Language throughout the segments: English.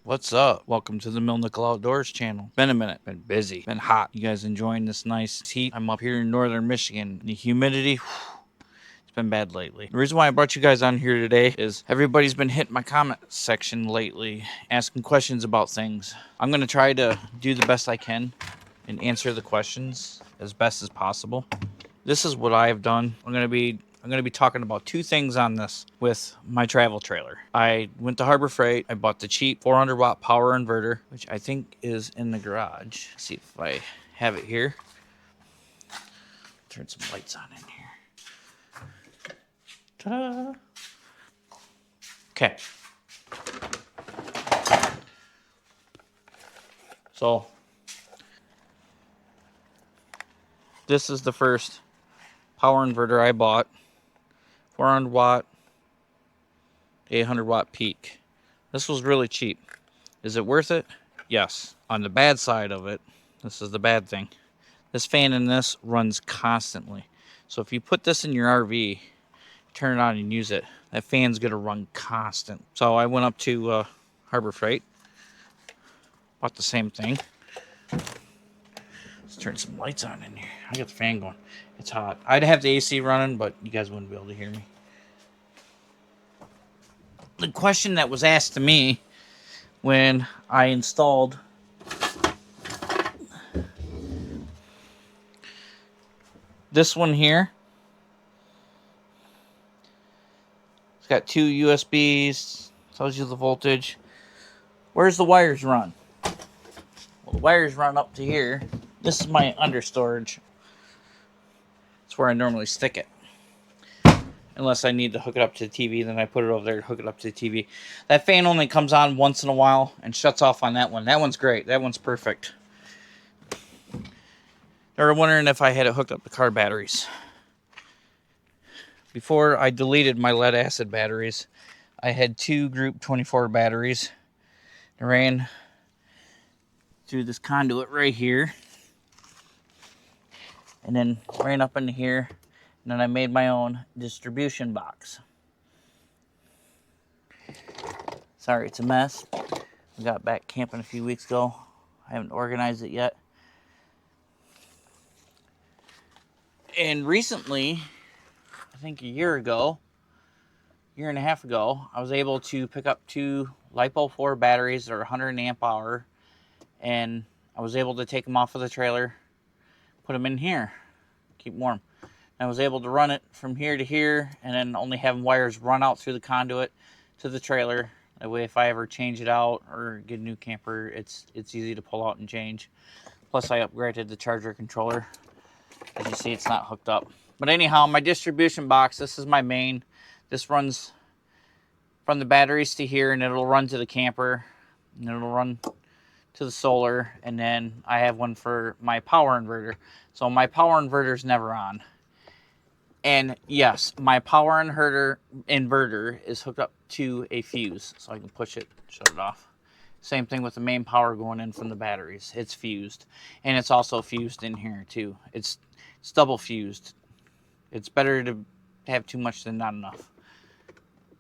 What's up? Welcome to the Mill Nickel Outdoors channel. Been a minute, been busy, been hot. You guys enjoying this nice heat? I'm up here in northern Michigan. The humidity, it's been bad lately. The reason why I brought you guys on here today is everybody's been hitting my comment section lately, asking questions about things. I'm going to try to do the best I can and answer the questions as best as possible. This is what I've done. I'm going to be talking about two things on this with my travel trailer. I went to Harbor Freight. I bought the cheap 400 watt power inverter, which I think is in the garage. Let's see if I have it here. Turn some lights on in here. Ta-da! Okay. So this is the first power inverter I bought. 400 watt, 800 watt peak. This was really cheap. Is it worth it? Yes. On the bad side of it, this is the bad thing. This fan in this runs constantly. So if you put this in your RV, turn it on and use it, that fan's gonna run constant. So I went up to Harbor Freight, bought the same thing. Let's turn some lights on in here. I got the fan going. It's hot. I'd have the AC running, but you guys wouldn't be able to hear me. The question that was asked to me when I installed this one here, it's got two USBs, tells you the voltage. Where's the wires run? Well, the wires run up to here. This is my under storage. It's where I normally stick it. Unless I need to hook it up to the TV, then I put it over there to hook it up to the TV. That fan only comes on once in a while and shuts off on that one. That one's great. That one's perfect. They were wondering if I had it hooked up to car batteries. Before I deleted my lead acid batteries, I had two Group 24 batteries. I ran through this conduit right here. And then ran up into here. And then I made my own distribution box. Sorry, it's a mess. I got back camping a few weeks ago. I haven't organized it yet. And recently, I think a year and a half ago, I was able to pick up two LiPo 4 batteries that are 100 amp hour. And I was able to take them off of the trailer, put them in here, keep warm. I was able to run it from here to here and then only have wires run out through the conduit to the trailer. That way if I ever change it out or get a new camper, it's easy to pull out and change. Plus I upgraded the charger controller. As you see, it's not hooked up. But anyhow, my distribution box, this is my main. This runs from the batteries to here and it'll run to the camper. And it'll run to the solar. And then I have one for my power inverter. So my power inverter is never on. And yes, my power inverter is hooked up to a fuse, so I can push it, shut it off. Same thing with the main power going in from the batteries. It's fused, and it's also fused in here too. It's double fused. It's better to have too much than not enough.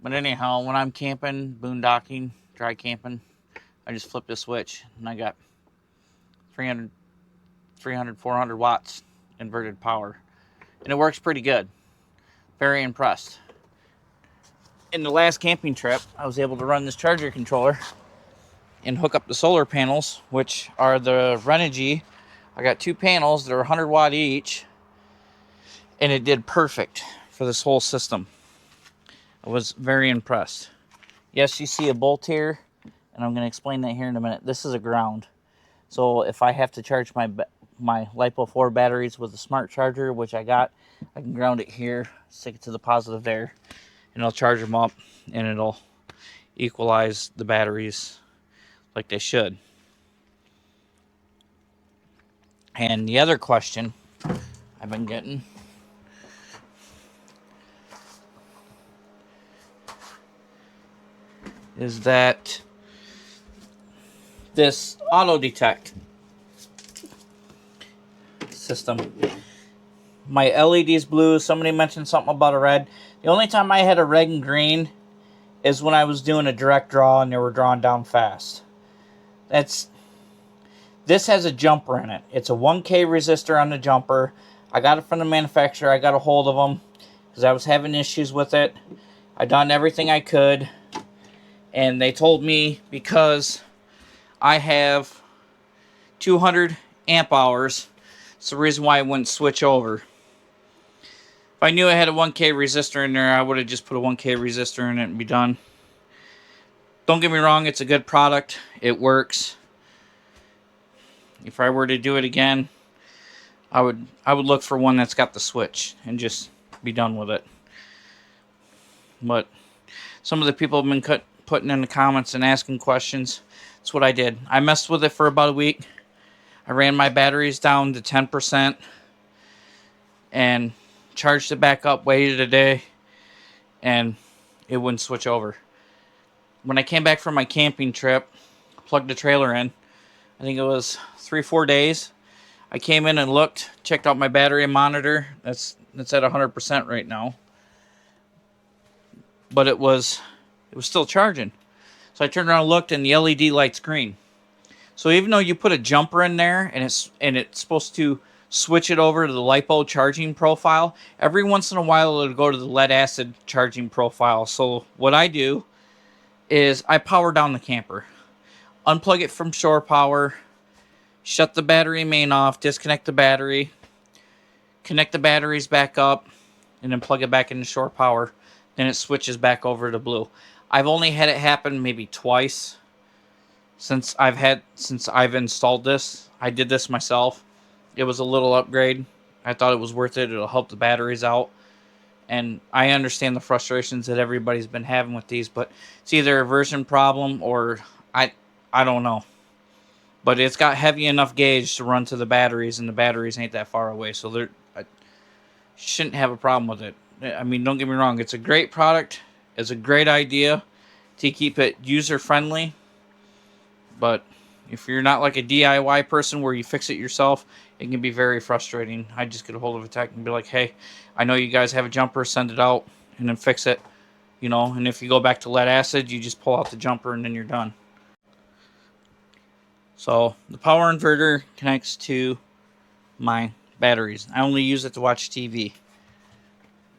But anyhow, when I'm camping, boondocking, dry camping, I just flip the switch, and I got 300, 400 watts inverted power. And it works pretty good. Very impressed. In the last camping trip, I was able to run this charger controller and hook up the solar panels, which are the Renogy. I got two panels that are 100 watt each, and it did perfect for this whole system. I was very impressed. Yes, you see a bolt here, and I'm going to explain that here in a minute. This is a ground. So if I have to charge my LiPo 4 batteries with a smart charger, which I got, I can ground it here, stick it to the positive there, and it'll charge them up, and it'll equalize the batteries like they should. And the other question I've been getting is that this auto detect system, my LED's blue. Somebody mentioned something about a red. The only time I had a red and green is when I was doing a direct draw and they were drawn down fast. This has a jumper in it. It's a 1K resistor on the jumper. I got it from the manufacturer. I got a hold of them because I was having issues with it. I done everything I could, and they told me because I have 200 amp hours, it's the reason why I wouldn't switch over. If I knew I had a 1K resistor in there, I would have just put a 1K resistor in it and be done. Don't get me wrong, it's a good product. It works. If I were to do it again, I would look for one that's got the switch and just be done with it. But some of the people have been putting in the comments and asking questions. That's what I did. I messed with it for about a week. I ran my batteries down to 10% and charged it back up, waited a day, and it wouldn't switch over. When I came back from my camping trip, plugged the trailer in, I think it was 3-4 days. I came in and looked, checked out my battery and monitor. That's at 100% right now. But it was still charging. So I turned around and looked, and the LED light's green. So even though you put a jumper in there and it's supposed to switch it over to the LiPo charging profile, every once in a while it'll go to the lead acid charging profile. So what I do is I power down the camper, unplug it from shore power, shut the battery main off, disconnect the battery, connect the batteries back up, and then plug it back into shore power. Then it switches back over to blue. I've only had it happen maybe twice since I've installed this. I did this myself. It was a little upgrade. I thought it was worth it. It'll help the batteries out. And I understand the frustrations that everybody's been having with these, but it's either a version problem or I don't know. But it's got heavy enough gauge to run to the batteries, and the batteries ain't that far away, so I shouldn't have a problem with it. I mean, don't get me wrong, it's a great product. It's a great idea to keep it user-friendly. But if you're not like a DIY person where you fix it yourself, it can be very frustrating. I just get a hold of a tech and be like, hey, I know you guys have a jumper, send it out, and then fix it. You know, and if you go back to lead acid, you just pull out the jumper and then you're done. So the power inverter connects to my batteries. I only use it to watch TV.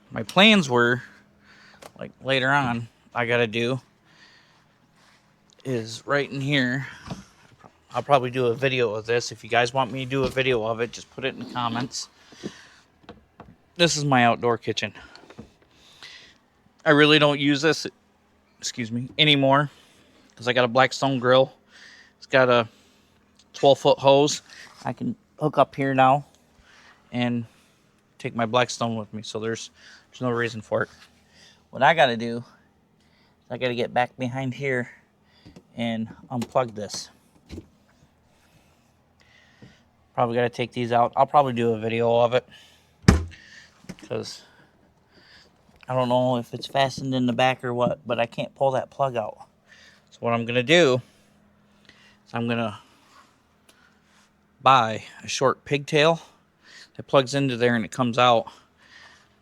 My plans were, like later on, I gotta do is right in here. I'll probably do a video of this. If you guys want me to do a video of it, just put it in the comments. This is my outdoor kitchen. I really don't use this, anymore, because I got a Blackstone grill. It's got a 12-foot hose. I can hook up here now and take my Blackstone with me, so there's no reason for it. What I gotta do is I gotta get back behind here and unplug this. Probably gotta take these out. I'll probably do a video of it because I don't know if it's fastened in the back or what, but I can't pull that plug out. So what I'm gonna do is I'm gonna buy a short pigtail that plugs into there and it comes out.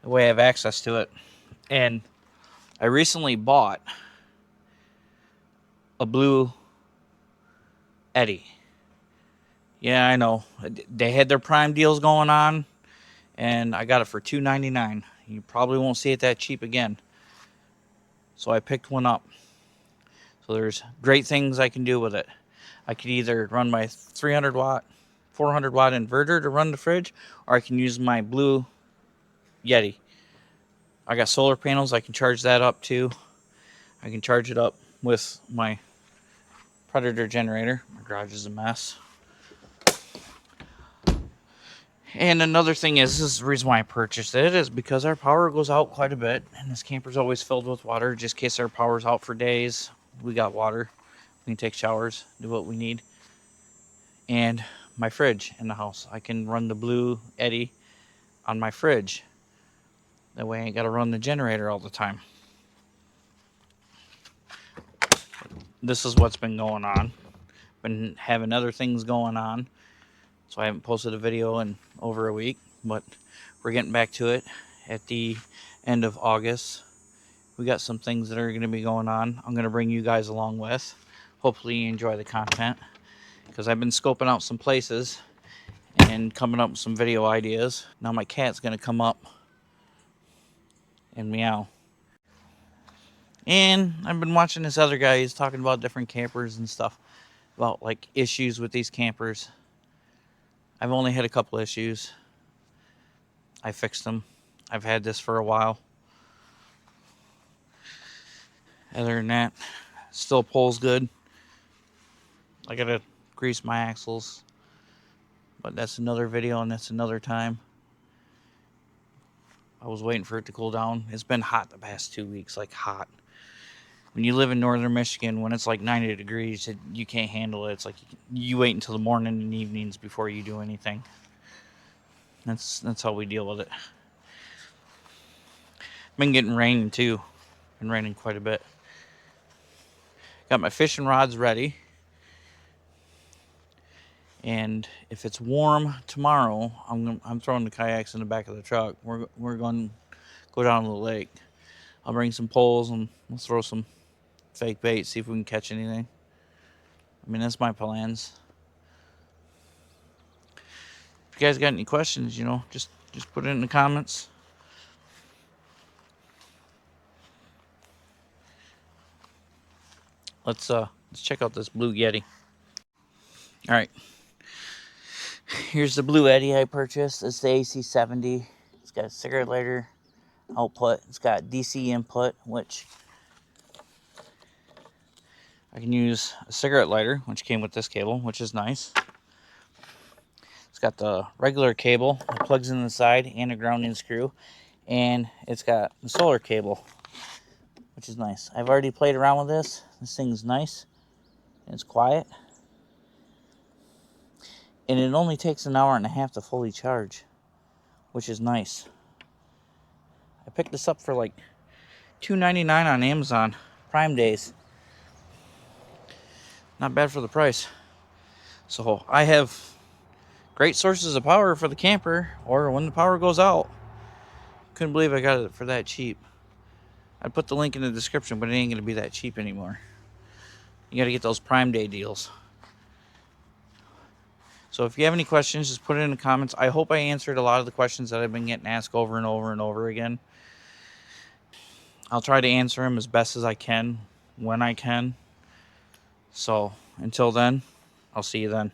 That way I have access to it. And I recently bought a blue Eddy. Yeah, I know. They had their Prime deals going on, and I got it for $2.99. You probably won't see it that cheap again. So I picked one up. So there's great things I can do with it. I could either run my 300 watt, 400 watt inverter to run the fridge, or I can use my blue Yeti. I got solar panels. I can charge that up too. I can charge it up with my Predator generator. My garage is a mess. And another thing is, this is the reason why I purchased it, is because our power goes out quite a bit, and this camper's always filled with water, just in case our power's out for days. We got water. We can take showers, do what we need. And my fridge in the house, I can run the blue Eddy on my fridge. That way I ain't got to run the generator all the time. This is what's been going on. Been having other things going on, so I haven't posted a video in over a week, but we're getting back to it at the end of August. We got some things that are going to be going on. I'm going to bring you guys along with. hopefully you enjoy the content, because I've been scoping out some places and coming up with some video ideas. Now my cat's gonna come up and meow. And I've been watching this other guy. He's talking about different campers and stuff, about like issues with these campers. I've only had a couple issues. I fixed them. I've had this for a while. Other than that, still pulls good. I gotta grease my axles, but that's another video and that's another time. I was waiting for it to cool down. It's been hot the past 2 weeks, like hot. When you live in northern Michigan, when it's like 90 degrees, you can't handle it. It's like you wait until the morning and evenings before you do anything. That's how we deal with it. Been getting rain too. Been raining quite a bit. Got my fishing rods ready. And if it's warm tomorrow, I'm throwing the kayaks in the back of the truck. We're going to go down to the lake. I'll bring some poles and we'll throw some fake bait, see if we can catch anything. I mean, that's my plans. If you guys got any questions, you know, just put it in the comments. Let's check out this Blue Yeti. All right. Here's the Blue Yeti I purchased. It's the AC70. It's got a cigarette lighter output. It's got DC input, which I can use a cigarette lighter, which came with this cable, which is nice. It's got the regular cable that plugs in the side and a grounding screw. And it's got the solar cable, which is nice. I've already played around with this. This thing's nice. And it's quiet. And it only takes an hour and a half to fully charge, which is nice. I picked this up for like $2.99 on Amazon Prime Days. Not bad for the price. So I have great sources of power for the camper, or when the power goes out. Couldn't believe I got it for that cheap. I'd put the link in the description, but it ain't gonna be that cheap anymore. You gotta get those Prime Day deals. So if you have any questions, just put it in the comments. I hope I answered a lot of the questions that I've been getting asked over and over and over again. I'll try to answer them as best as I can, when I can. So until then, I'll see you then.